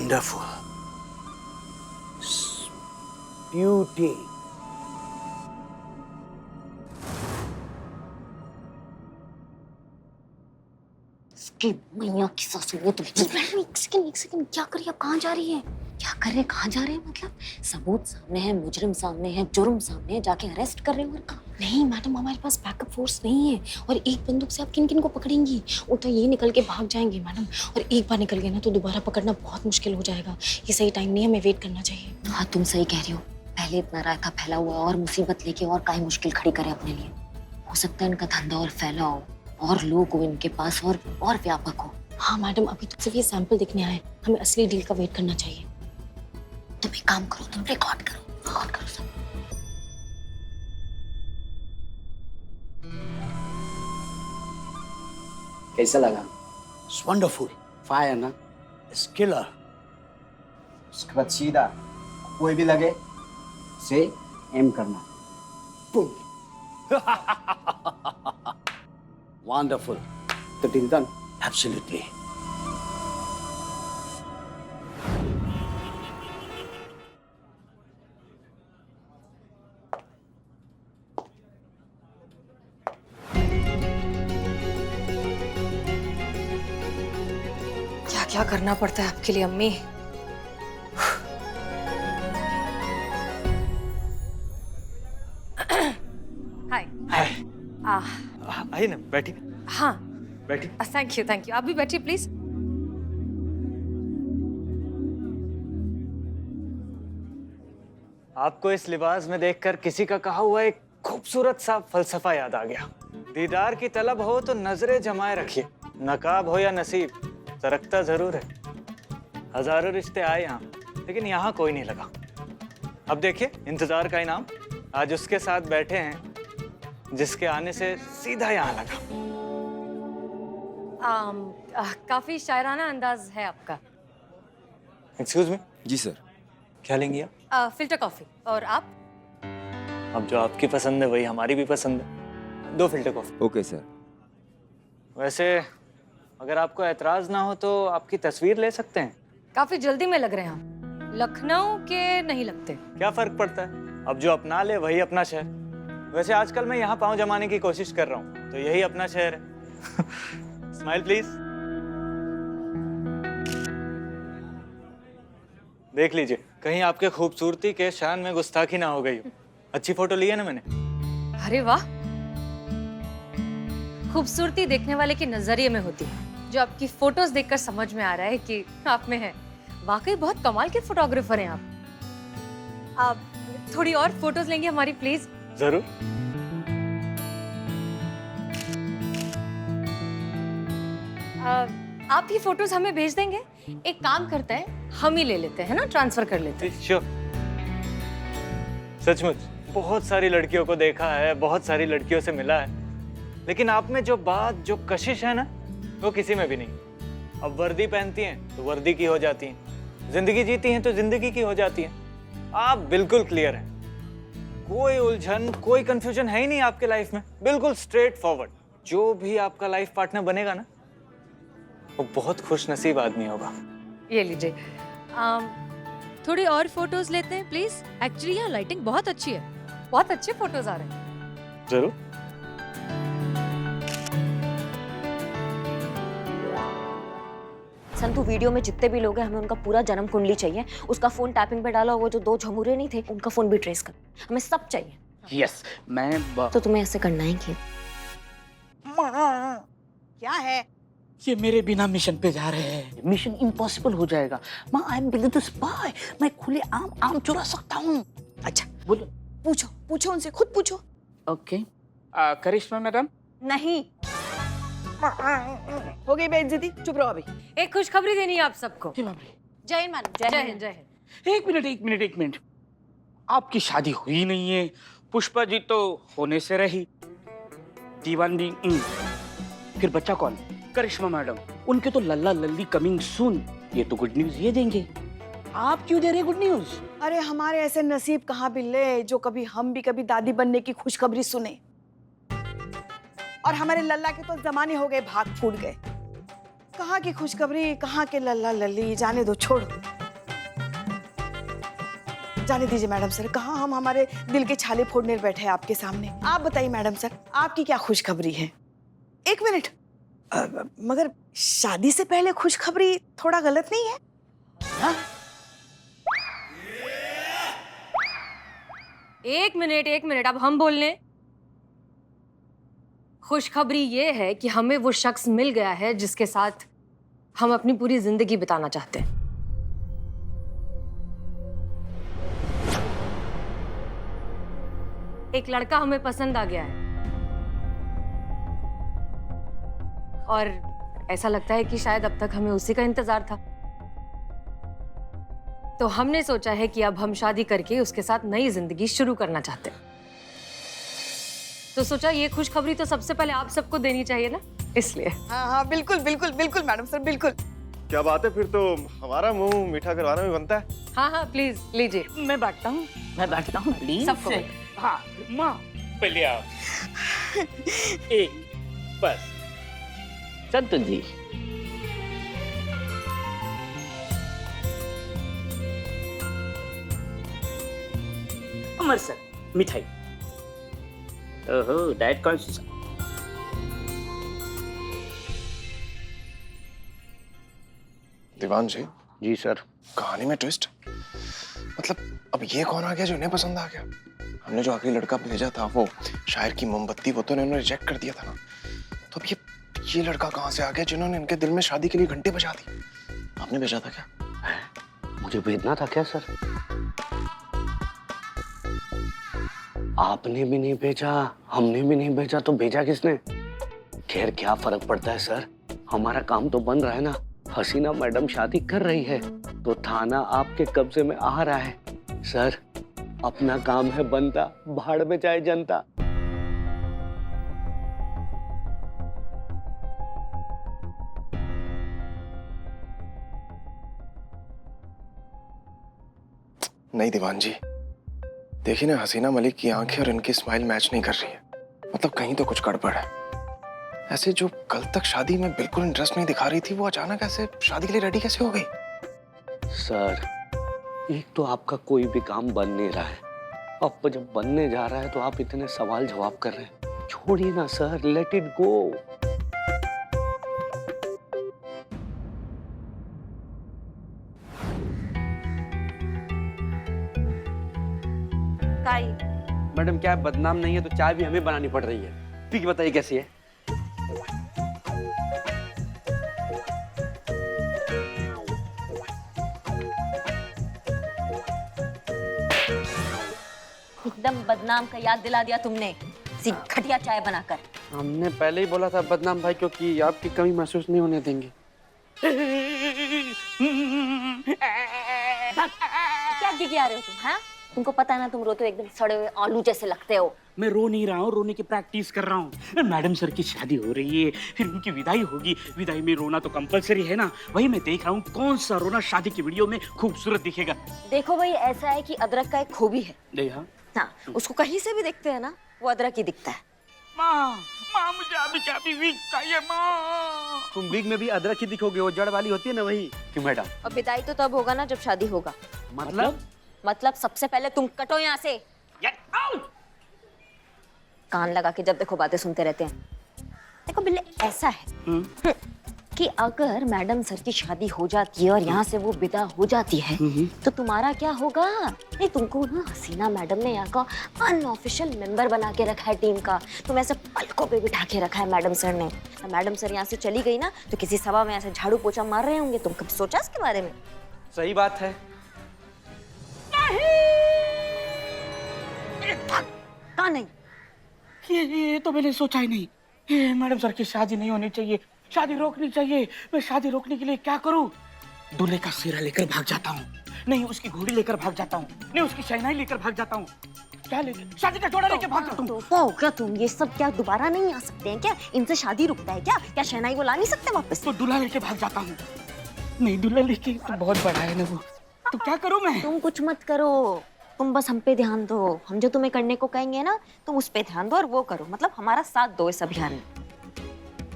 Wonderful. Beauty. इसकी मैया की सासू वो तुम एक सेकंड क्या कर रही है? कहाँ जा रही है? क्या कर रहे हैं? कहाँ जा रहे हैं? मतलब सबूत सामने है, मुजरिम सामने है, जुर्म सामने है, जाके अरेस्ट कर रहे हो और कहाँ? नहीं मैडम, हमारे पास बैकअप फोर्स नहीं है और एक बंदूक से आप किन किन को पकड़ेंगी? वो तो ये निकल के भाग जाएंगे मैडम, और एक बार निकल गए ना तो दोबारा पकड़ना बहुत मुश्किल हो जाएगा। ये सही टाइम नहीं है, हमें वेट करना चाहिए। हाँ तुम सही कह रही हो, पहले इतना रायता फैला हुआ और मुसीबत लेके और काहे मुश्किल खड़ी करे अपने लिए। हो सकता है इनका धंधा और फैला हो और लोग हो इनके पास और व्यापक हो। हाँ मैडम, अभी तो सिर्फ ये सैंपल दिखने आए, हमें असली डील का वेट करना चाहिए। तुम एक काम करो, तुम रिकॉर्ड करो सब। कैसा लगा? It's wonderful. फायर ना? It's killer. उसके बाद सीधा कोई भी लगे से एम करना। Boom. Wonderful. तो डील डन। Absolutely. क्या क्या करना पड़ता है आपके लिए अम्मी। हाय। Hi. आइए ना, बैठिए हाँ बैठिए। थैंक यू आप भी बैठिए प्लीज। आपको इस लिबास में देखकर किसी का कहा हुआ एक खूबसूरत सा फलसफा याद आ गया। दीदार की तलब हो तो नजरें जमाए रखिए, नकाब हो या नसीब सरकता जरूर है। हजारों रिश्ते आए यहाँ, लेकिन यहाँ कोई नहीं लगा। अब देखिए इंतजार का इनाम आज उसके साथ बैठे हैं जिसके आने से सीधा यहाँ लगा। काफी शायराना अंदाज है आपका। Excuse me. जी सर। क्या लेंगी आप? Filter coffee. और आप? अब जो आपकी पसंद है वही हमारी भी पसंद है। 2 फिल्टर कॉफी। Okay sir. वैसे अगर आपको एतराज ना हो तो आपकी तस्वीर ले सकते हैं। काफी जल्दी में लग रहे हैं आप। लखनऊ के नहीं लगते। क्या फर्क पड़ता है, अब जो अपना ले वही अपना शहर। वैसे आजकल मैं यहाँ पाँव जमाने की कोशिश कर रहा हूँ, तो यही अपना शहर है। Smile please. देख लीजिए कहीं आपके खूबसूरती के शान में गुस्ताखी ना हो गई हो। अच्छी फोटो ली है ना मैंने? अरे वाह, खूबसूरती देखने वाले के नजरिए में होती है, जो आपकी फोटोज देखकर समझ में आ रहा है कि आप में है। वाकई बहुत कमाल के फोटोग्राफर हैं आप थोड़ी और फोटोज लेंगे हमारी प्लीज? जरूर। आप ही फोटोज हमें भेज देंगे? एक काम करते हैं, हम ही ले लेते हैं ना, ट्रांसफर कर लेते हैं। श्योर। सचमुच बहुत सारी लड़कियों को देखा है, बहुत सारी लड़कियों से मिला है, लेकिन आप में जो बात, जो कशिश है ना, वो किसी में भी नहीं। अब वर्दी पहनती हैं तो वर्दी की हो जाती हैं, जिंदगी जीती हैं तो जिंदगी की हो जाती हैं। आप बिल्कुल क्लियर हैं, कोई उलझन, कोई कंफ्यूजन है ही नहीं आपके लाइफ में, बिल्कुल स्ट्रेट फॉरवर्ड। जो भी आपका लाइफ पार्टनर बनेगा ना, वो बहुत खुश नसीब आदमी होगा। ये लीजिए। थोड़ी और फोटोज लेते हैं प्लीज। एक्चुअली यहाँ लाइटिंग बहुत अच्छी है, बहुत अच्छे फोटोज आ रहे हैं। जरूर। संतु वीडियो में जितने भी लोग हैं हमें उनका पूरा जन्म कुंडली चाहिए। उसका फोन टैपिंग पे डाला, वो जो 2 झमुरे नहीं थे उनका फोन भी ट्रेस कर, हमें सब चाहिए। यस, मैं तो तुम्हें ऐसे करना है कि क्या है? ये मेरे बिना मिशन पे जा रहे हैं। मिशन इम्पॉसिबल हो जाएगा। माँ, I am Billy the spy. मैं खुले आम चुरा सकता हूँ। अच्छा बोलो। पूछो उनसे, खुद पूछो। ओके। करिश्मा मैडम। नहीं, हो गई बेइज्जती, चुप रहो अभी। एक खुशखबरी देनी है आप सबको। हे बाप रे। जय हिंद मैडम। जय हिंद, जय हिंद। एक मिनट। आपकी शादी हुई नहीं है, पुष्पा जी तो होने से रही, दीवानी फिर बच्चा कौन? करिश्मा मैडम। उनके तो लल्ला लल्ली कमिंग सून। ये तो गुड न्यूज ये देंगे, आप क्यों दे रहे गुड न्यूज? अरे हमारे ऐसे नसीब कहाँ बिल्ले जो कभी हम भी कभी दादी बनने की खुशखबरी सुने। और हमारे लल्ला के तो जमाने हो गए, भाग फूट गए। कहाँ की खुशखबरी, कहाँ के लल्ला लल्ली, जाने दो, छोड़ो। जाने दीजिए मैडम सर, कहाँ हम हमारे दिल के छाले फोड़ने बैठे हैं आपके सामने। आप बताइए मैडम सर, आपकी क्या खुशखबरी है? एक मिनट, मगर शादी से पहले खुशखबरी थोड़ा गलत नहीं है? हाँ? एक मिनट, अब हम बोल लें। खुशखबरी ये है कि हमें वो शख्स मिल गया है जिसके साथ हम अपनी पूरी जिंदगी बिताना चाहते हैं। एक लड़का हमें पसंद आ गया है और ऐसा लगता है कि शायद अब तक हमें उसी का इंतजार था। तो हमने सोचा है कि अब हम शादी करके उसके साथ नई जिंदगी शुरू करना चाहते हैं। तो सोचा ये खुशखबरी तो सबसे पहले आप सबको देनी चाहिए ना, इसलिए। हाँ हाँ बिल्कुल बिल्कुल बिल्कुल मैडम सर, बिल्कुल। क्या बात है, फिर तो हमारा मुंह मीठा करवाना भी बनता है। हाँ हाँ प्लीज लीजिए। मैं बैठता हूँ प्लीज। सबको हाँ माँ पहले आओ। एक बस संतोष जी। अमर सर मिठाई। ओहो डाइट कॉन्शियस। दीवान जी, जी सर। कहानी में ट्विस्ट। मतलब अब ये कौन आ गया जो इन्हें पसंद आ गया? हमने जो आखिरी लड़का भेजा था वो शायर की मोमबत्ती, वो तो इन्होंने रिजेक्ट कर दिया था ना। तो अब ये लड़का कहाँ से आ गया जिन्होंने इनके दिल में शादी के लिए घंटे बजा दी? आपने भेजा था क्या? मुझे भेजना था क्या सर? आपने भी नहीं भेजा, हमने भी नहीं भेजा, तो भेजा किसने? खैर क्या फर्क पड़ता है सर, हमारा काम तो बन रहा है ना। हसीना मैडम शादी कर रही है तो थाना आपके कब्जे में आ रहा है। सर अपना काम है बनता, भाड़ में जाए जनता। नहीं दीवान जी, देखिए ना, हसीना मलिक की आंखें और इनकी स्माइल मैच नहीं कर रही है। मतलब कहीं तो कुछ गड़बड़ है। ऐसे जो कल तक शादी में बिल्कुल इंटरेस्ट नहीं दिखा रही थी, वो अचानक ऐसे शादी के लिए रेडी कैसे हो गई? सर एक तो आपका कोई भी काम बन नहीं रहा है, अब जब बनने जा रहा है तो आप इतने सवाल जवाब कर रहे हैं। छोड़िए ना sir, let it go. Madam क्या बदनाम नहीं है तो चाय भी हमें बनानी पड़ रही है। पी के बताइए कैसी है? एकदम बदनाम का याद दिला दिया तुमने, सी घटिया चाय बनाकर। हमने पहले ही बोला था बदनाम भाई, क्योंकि आपकी कमी महसूस नहीं होने देंगे। क्या गिगिया रहे हो तुम? हाँ, तुमको पता है ना, तुम रोते हो एकदम सड़े हुए आलू जैसे लगते हो। मैं रो नहीं रहा हूँ, रोने की प्रैक्टिस कर रहा हूँ। मैडम सर की शादी हो रही है, फिर उनकी विदाई होगी, विदाई में रोना तो कंपलसरी है ना। वही मैं देख रहा हूँ कौन सा रोना शादी की वीडियो में खूबसूरत दिखेगा। देखो भाई, ऐसा है कि अदरक का एक खूबी है। देखा? हाँ, उसको कहीं से भी देखते हैं ना, वो अदरक ही दिखता है। माँ मुझे अभी क्या भी वीक चाहिए माँ। तुम वीक में भी अदरक ही दिखोगे, वो जड़ वाली होती है ना वही। क्यों मैडम? और विदाई तो तब होगा ना जब शादी होगा। मतलब सबसे पहले तुम कटो यहाँ से। कान लगा के जब देखो बातें सुनते रहते हैं। देखो बिल्ले, ऐसा है कि अगर मैडम सर की शादी हो जाती है और यहाँ से वो विदा हो जाती है तो तुम्हारा क्या होगा? नहीं, तुमको ना हसीना मैडम ने यहाँ का अनऑफिशियल मेंबर बना के रखा है टीम का। तुम ऐसे पलकों पे बिठा के रखा है मैडम सर ने। मैडम सर यहाँ से चली गई ना तो किसी सभा में ऐसे झाड़ू पोछा मार रहे होंगे। तुम कभी सोचा इसके बारे में? सही बात है। कहाँ नहीं? ये तो मैंने सोचा ही नहीं। ये मैडम सर की शादी नहीं होनी चाहिए, शादी रोकनी चाहिए। मैं शादी रोकने के लिए क्या करूं? दूल्हे का सिरा लेकर भाग जाता हूँ, नहीं उसकी घोड़ी लेकर भाग जाता हूँ, नहीं उसकी शहनाई लेकर भाग जाता हूँ। क्या लेकर? शादी का जोड़ा लेकर भाग जाता हूँ। तो क्या तुम ये सब क्या दोबारा नहीं आ सकते हैं क्या? इनसे शादी रुकता है क्या? क्या शहनाई वो ला नहीं सकते वापस? तो दूल्हा लेके भाग जाता हूँ। नहीं दूल्हा लेके तो बहुत बड़ा है ना वो, तो क्या करूँ मैं? तुम कुछ मत करो, तुम बस हम पे ध्यान दो। हम जो तुम्हें करने को कहेंगे ना, तुम उस पे ध्यान दो और वो करो। मतलब हमारा साथ दो इस अभियान में।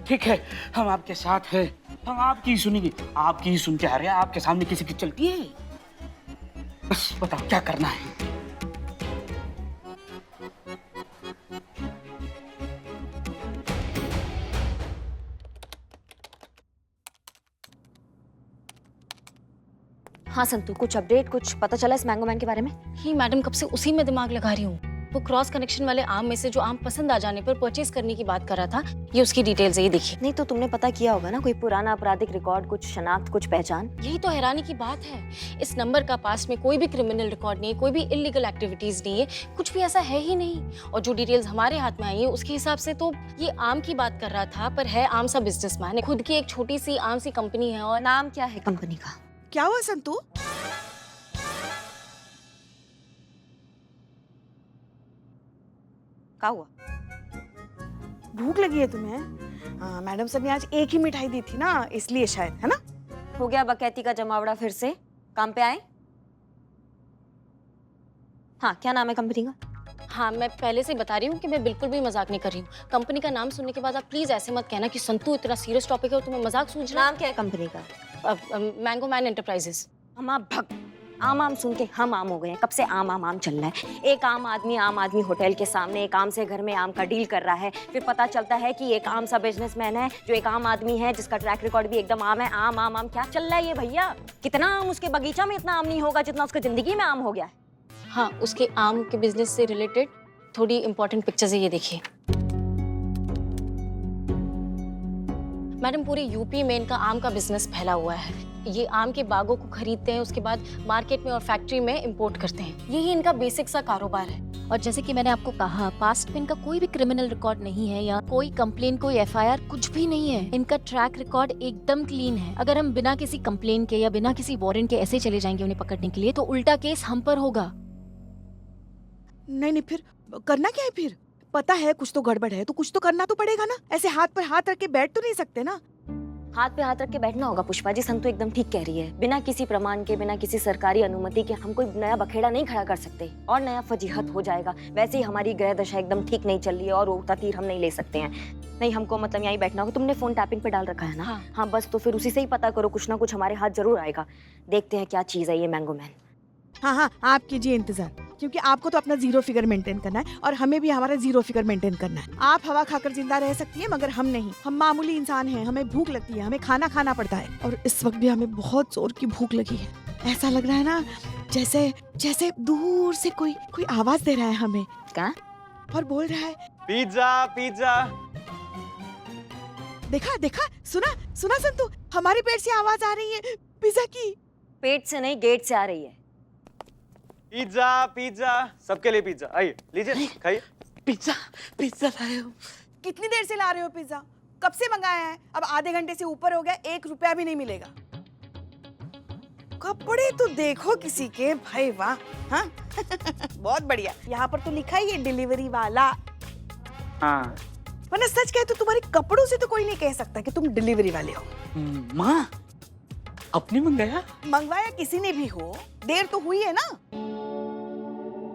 ठीक है, हम आपके साथ हैं, हम आपकी ही सुनेंगे। आपकी ही सुन के आ रहे हैं, आपके सामने किसी की चलती है? बस बताओ क्या करना है। हाँ संतू, कुछ अपडेट, कुछ पता चला इस मैंगो मैन के बारे में? ही मैडम, कब से उसी में दिमाग लगा रही हूँ। वो क्रॉस कनेक्शन वाले आम में से जो आम पसंद आ जाने पर परचेज करने की बात कर रहा था, ये उसकी डिटेल्स है, ये देखिए। नहीं तो तुमने पता किया होगा ना, कोई पुराना आपराधिक रिकॉर्ड, कुछ शनाख्त, कुछ पहचान? यही तो हैरानी की बात है। इस नंबर का पास में कोई भी क्रिमिनल रिकॉर्ड नहीं है, कोई भी इलीगल एक्टिविटीज नहीं है, कुछ भी ऐसा है ही नहीं। और जो डिटेल्स हमारे हाथ में आई है उसके हिसाब से तो ये आम की बात कर रहा था, पर है आम सा बिजनेसमैन है, खुद की एक छोटी सी आम सी कंपनी है। और नाम क्या है कंपनी का? क्या हुआ संतू? क्या हुआ? भूख लगी है तुम्हें? हाँ, मैडम सर ने आज एक ही मिठाई दी थी ना, इसलिए शायद, है ना? हो गया बकैती का जमावड़ा फिर से? काम पे आए? हाँ, क्या नाम है कंपनी का? हाँ, मैं पहले से ही बता रही हूँ कि मैं बिल्कुल भी मजाक नहीं कर रही हूँ। कंपनी का नाम सुनने के बाद आप प्लीज ऐसे मत कहना कि संतू इतना सीरियस टॉपिक है और तुम्हें मजाक सूझ रहा नाम क्या है कंपनी का? है। Mango man enterprises. हम आप भग आम आम सुन के हम आम हो गए हैं। कब से आम आम आम चल रहा है। एक आम आदमी होटल के सामने एक आम से घर में आम का डील कर रहा है, फिर पता चलता है कि एक आम सा बिजनेसमैन है जो एक आम आदमी है जिसका ट्रैक रिकॉर्ड भी एकदम आम है। आम आम आम क्या चल रहा है ये भैया? कितना आम उसके बगीचा में इतना आम नहीं होगा जितना उसकी जिंदगी में आम हो गया है। हाँ, उसके आम के बिजनेस से रिलेटेड थोड़ी इंपॉर्टेंट पिक्चर्स है, ये देखिए। मैडम, पूरे यूपी में इनका आम का बिजनेस फैला हुआ है। ये आम के बागों को खरीदते हैं, उसके बाद मार्केट में और फैक्ट्री में इंपोर्ट करते हैं। यही इनका बेसिक सा कारोबार है। और जैसे कि मैंने आपको कहा, पास्ट में इनका कोई भी क्रिमिनल रिकॉर्ड नहीं है, या कोई कंप्लेन, कोई एफआईआर, कुछ भी नहीं है। इनका ट्रैक रिकॉर्ड एकदम क्लीन है। अगर हम बिना किसी कंप्लेन के या बिना किसी वारंट के ऐसे चले जाएंगे उन्हें पकड़ने के लिए, तो उल्टा केस हम पर होगा। नहीं, फिर करना क्या है? फिर पता है कुछ तो गड़बड़ है, तो कुछ तो करना तो पड़ेगा ना। ऐसे हाथ पर हाथ रख के बैठ तो नहीं सकते ना। हाथ पे हाथ रख के बैठना होगा पुष्पा जी। संतु एकदम ठीक कह रही है। बिना किसी प्रमाण के, बिना किसी सरकारी अनुमति के हम कोई नया बखेड़ा नहीं खड़ा कर सकते, और नया फजीहत हो जाएगा। वैसे ही हमारी ग्रह दशा एकदम ठीक नहीं चल रही है और उड़ता तीर हम नहीं ले सकते हैं। नहीं, हमको मतलब यहीं बैठना होगा। तुमने फोन टैपिंग पे डाल रखा है ना? हाँ, बस तो फिर उसी से ही पता करो, कुछ ना कुछ हमारे हाथ जरूर आएगा। देखते हैं क्या चीज है ये मैंगो मैन। हाँ, आप कीजिए इंतजार, क्योंकि आपको तो अपना जीरो फिगर मेंटेन करना है और हमें भी हमारा जीरो फिगर मेंटेन करना है। आप हवा खाकर जिंदा रह सकती है, मगर हम नहीं। हम मामूली इंसान हैं, हमें भूख लगती है, हमें खाना खाना पड़ता है। और इस वक्त भी हमें बहुत जोर की भूख लगी है। ऐसा लग रहा है ना जैसे जैसे दूर से कोई आवाज दे रहा है हमें। क्या? और बोल रहा है पिज्जा पिज्जा। देखा, सुना संतु, हमारे पेट से आवाज आ रही है पिज्जा की। पेट से नहीं, गेट से आ रही है। पिज्जा पिज्जा, सबके लिए पिज्जा। आइए, लीजिए, खाइए। पिज्जा लाए हो। कितनी देर से ला रहे हो पिज्जा? कब से मंगाया है? अब आधे घंटे से ऊपर हो गया, 1 रुपया भी नहीं मिलेगा। कपड़े तो देखो किसी के, भाई वाह। हाँ बहुत बढ़िया। यहाँ पर तो लिखा ही है डिलीवरी वाला। हाँ। वरना सच कहे तो तुम्हारे कपड़ों से तो कोई नहीं कह सकता कि तुम डिलीवरी वाले हो। माँ, अपने मंगाया? मंगवाया किसी ने भी हो, देर तो हुई है ना।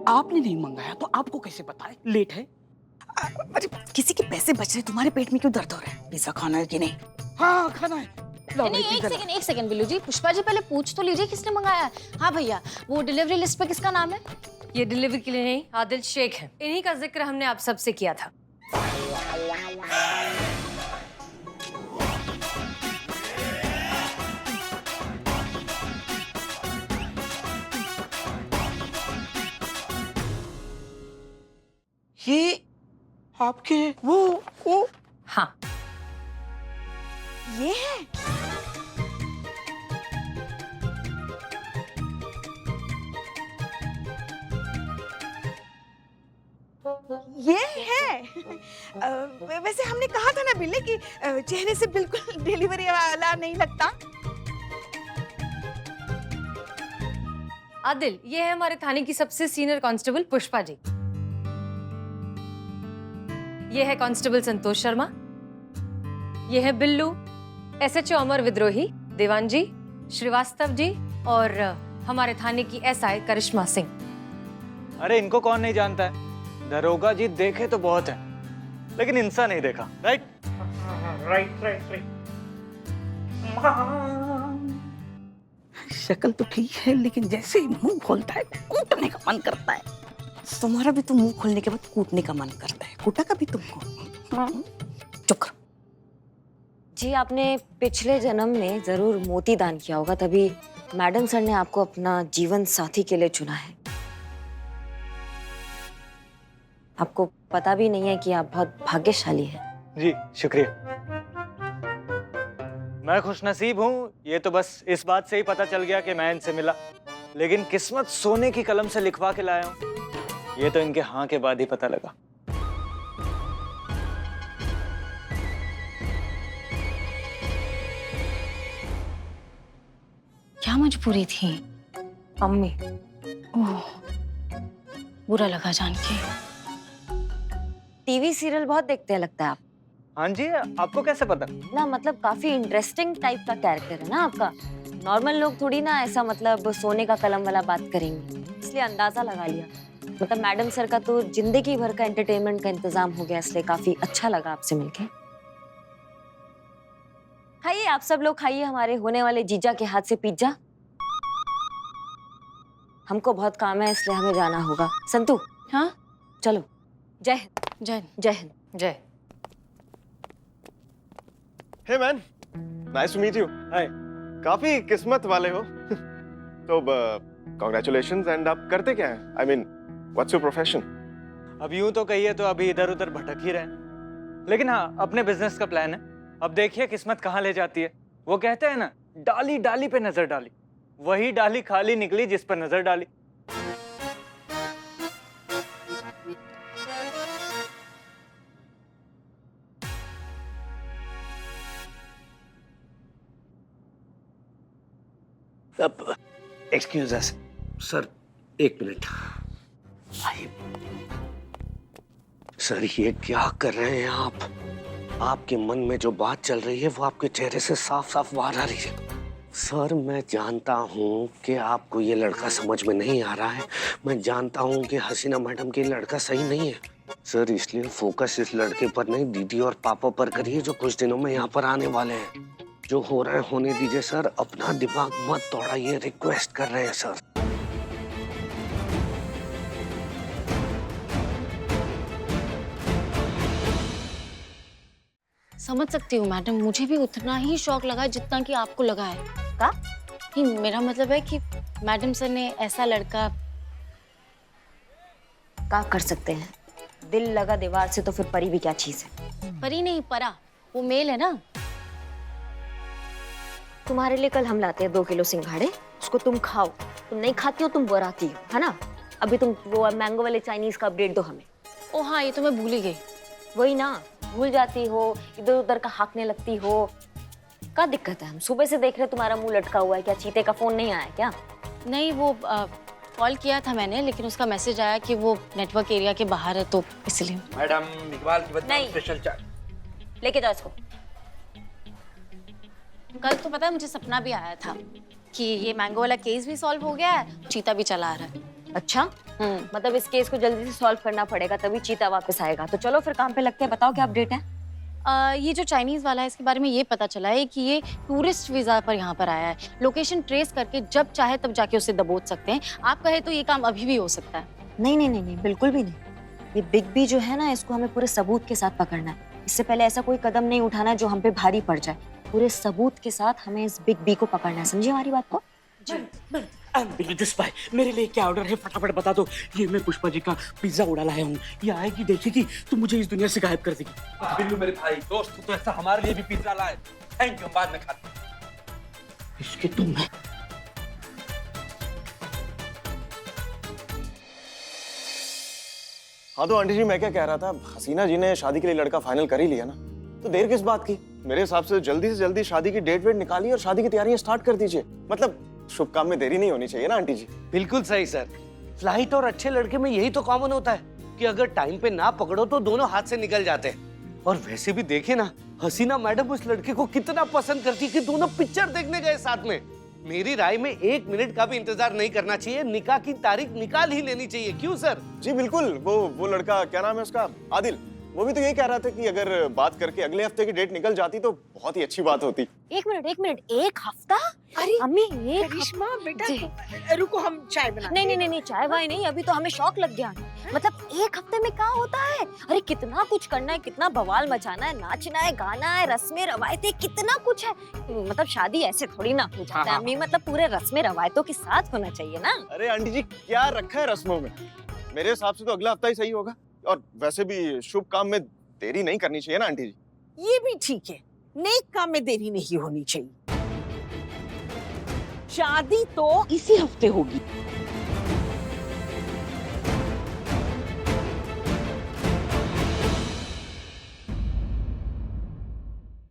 आपने नहीं मंगाया तो आपको कैसे पता है लेट है? अरे किसी के पैसे बच रहे, तुम्हारे पेट में क्यों दर्द हो रहा है? पिज्जा खाना है कि नहीं? हाँ, खाना है। नहीं, एक सेकंड बिल्लू जी। पुष्पा जी, पहले पूछ तो लीजिए किसने मंगाया है। हाँ भैया, वो डिलीवरी लिस्ट पे किसका नाम है? ये डिलीवरी के लिए नहीं, आदिल शेख है। इन्हीं का जिक्र हमने आप सबसे किया था। ये आपके वो हाँ, ये है। ये है। वैसे हमने कहा था ना बिल्ले कि चेहरे से बिल्कुल डिलीवरी वाला नहीं लगता। आदिल, ये है हमारे थाने की सबसे सीनियर कांस्टेबल पुष्पा जी। ये है कांस्टेबल संतोष शर्मा। ये है बिल्लू, एसएचओ अमर विद्रोही, देवानजी, श्रीवास्तव जी और हमारे थाने की एसआई करिश्मा सिंह। अरे इनको कौन नहीं जानता है? दरोगा जी देखे तो बहुत है, लेकिन इंसान नहीं देखा। Right right. शक्ल तो ठीक है, लेकिन जैसे ही मुंह खोलता है कूटने का मन करता है। तुम्हारा भी तो मुंह खोलने के बाद कूटने का मन करता है। कूटा कभी तुमको? चुप करो। जी, आपने पिछले जन्म में जरूर मोती दान किया होगा, तभी मैडम सर ने आपको अपना जीवन साथी के लिए चुना है। आपको पता भी नहीं है कि आप बहुत भाग्यशाली हैं। जी शुक्रिया। मैं खुशनसीब हूँ, ये तो बस इस बात से ही पता चल गया कि मैं इनसे मिला, लेकिन किस्मत सोने की कलम से लिखवा के लाया हूँ, ये तो इनके हाँ के बाद ही पता लगा। क्या मजबूरी थी? अम्मी, ओह, बुरा लगा जान के। टीवी सीरियल बहुत देखते हैं लगता है आप। हाँ जी, आपको कैसे पता? ना मतलब काफी इंटरेस्टिंग टाइप का कैरेक्टर है ना आपका। नॉर्मल लोग थोड़ी ना ऐसा मतलब सोने का कलम वाला बात करेंगे, इसलिए अंदाजा लगा लिया। मतलब मैडम सर का तो जिंदगी भर का एंटरटेनमेंट का इंतजाम हो गया, इसलिए काफी अच्छा लगा आपसे मिलके। खाइए, आप सब लोग खाइए हमारे होने वाले जीजा के हाथ से पिज्जा। हमको बहुत काम है, इसलिए हमें जाना होगा। संतू, हाँ चलो। जय हिंद। जय जय हिंद। जय। Hey man, nice to meet you. Hi. काफी किस्मत वाले हो। तो कांग्रेचुलेशंस। एंड आप करते क्या हैं? I mean what's your profession? अब यूं तो कहिए तो अभी इधर उधर भटक ही रहे हैं, लेकिन हाँ अपने बिजनेस का प्लान है। अब देखिए किस्मत कहाँ ले जाती है। वो कहते हैं ना, डाली डाली पे नजर डाली, वही डाली खाली निकली जिस पर नजर डाली। अब एक्सक्यूज अस सर, एक मिनट आइए। सर ये क्या कर रहे हैं आप? आपके मन में जो बात चल रही है वो आपके चेहरे से साफ साफ बाहर आ रही है। सर मैं जानता हूँ कि आपको ये लड़का समझ में नहीं आ रहा है, मैं जानता हूँ कि हसीना मैडम के लड़का सही नहीं है सर, इसलिए फोकस इस लड़के पर नहीं दीदी और पापा पर करिए जो कुछ दिनों में यहाँ पर आने वाले हैं। जो हो रहा है होने दीजिए सर, अपना दिमाग मत दौड़ाइए, रिक्वेस्ट कर रहे हैं सर। समझ सकती हूँ मैडम, मुझे भी उतना ही शौक लगा जितना कि आपको लगा है। का? नहीं, मेरा मतलब है कि मैडम सर ने ऐसा लड़का क्या कर सकते हैं, दिल लगा दीवार से तो फिर परी भी क्या चीज है। परी नहीं, परा, वो मेल है ना। तुम्हारे लिए कल हम लाते हैं 2 किलो सिंघाड़े, उसको तुम खाओ। तुम नहीं खाती हो, तुम बराती हो, है ना। अभी तुम वो मैंगो वाले चाइनीज का अपडेट दो हमें। ओ हाँ, ये तो मैं भूल ही गई। वही ना, भूल जाती हो, इधर उधर का हाँकने लगती हो। क्या दिक्कत है? हम सुबह से देख रहे तुम्हारा मुंह लटका हुआ है, क्या चीते का फोन नहीं आया क्या? नहीं, वो कॉल किया था मैंने, लेकिन उसका मैसेज आया कि वो नेटवर्क एरिया के बाहर है, तो इसलिए। मैडम इकबाल की बदनाम नहीं। स्पेशल चाय। लेके जाओ इसको। कल तो पता है मुझे सपना भी आया था कि ये मैंगो वाला केस भी सॉल्व हो गया है, चीता भी चला आ रहा है। अच्छा, मतलब इस केस को जल्दी से सॉल्व करना पड़ेगा, तभी चीता वापस आएगा। तो चलो फिर काम पे लगते हैं। बताओ क्या अपडेट है? ये जो चाइनीज वाला है, इसके बारे में ये पता चला है कि ये टूरिस्ट वीजा पर यहाँ पर आया है। लोकेशन ट्रेस करके जब चाहे तब जाके उसे दबोच सकते हैं। आप कहे तो ये काम अभी भी हो सकता है। नहीं नहीं नहीं नहीं, बिल्कुल भी नहीं। ये बिग बी जो है ना, इसको हमें पूरे सबूत के साथ पकड़ना है। इससे पहले ऐसा कोई कदम नहीं उठाना जो हम पे भारी पड़ जाए। पूरे सबूत के साथ हमें इस बिग बी को पकड़ना है, समझिए हमारी बात को? भाई, मेरे लिए क्या ऑर्डर है फटाफट बता दो। ये मैं पुष्पा जी का पिज्जा उड़ा लाया हूँ, ये आएगी देखेगी तो मुझे इस दुनिया से गायब कर देगी। बिल्लू मेरे भाई दोस्त, तो ऐसा हमारे लिए भी पिज्जा लाए। थैंक यू, बाद में खाते हैं। इसके तुम है। हाँ तो आंटी जी, मैं क्या कह रहा था, हसीना जी ने शादी के लिए लड़का फाइनल कर ही लिया ना, तो देर किस बात की? मेरे हिसाब से जल्दी शादी की डेट वेट निकालिए और शादी की तैयारियां स्टार्ट कर दीजिए। मतलब शुभ काम में देरी नहीं होनी चाहिए ना आंटी जी। बिल्कुल सही सर, फ्लाइट और अच्छे लड़के में यही तो कॉमन होता है कि अगर टाइम पे ना पकड़ो तो दोनों हाथ से निकल जाते हैं। और वैसे भी देखे ना, हसीना मैडम उस लड़के को कितना पसंद करती कि दोनों पिक्चर देखने गए साथ में। मेरी राय में 1 मिनट का भी इंतजार नहीं करना चाहिए, निकाह की तारीख निकाल ही लेनी चाहिए। क्यों सर? जी बिल्कुल। वो लड़का क्या नाम है उसका? आदिल। वो भी तो यही कह रहा था कि अगर बात करके अगले हफ्ते की डेट निकल जाती तो बहुत ही अच्छी बात होती। एक मिनट, एक हफ्ता? अरे अम्मी एक करिश्मा बेटा जी। रुको, हम चाय बनाते नहीं, चाय वाय नहीं, अभी तो हमें शौक लग गया। मतलब एक हफ्ते में क्या होता है? अरे कितना कुछ करना है, कितना बवाल मचाना है, नाचना है, गाना है, रस्में रवायतें, कितना कुछ है। मतलब शादी ऐसे थोड़ी ना हो जाता है अम्मी, मतलब पूरे रस्में रवायतों के साथ होना चाहिए ना। अरे आंटी जी क्या रखा है रस्मों में? मेरे हिसाब से तो अगला हफ्ता ही सही होगा। और वैसे भी शुभ काम में देरी नहीं करनी चाहिए ना आंटी जी। ये भी ठीक है, नेक काम में देरी नहीं होनी चाहिए। शादी तो इसी हफ्ते होगी।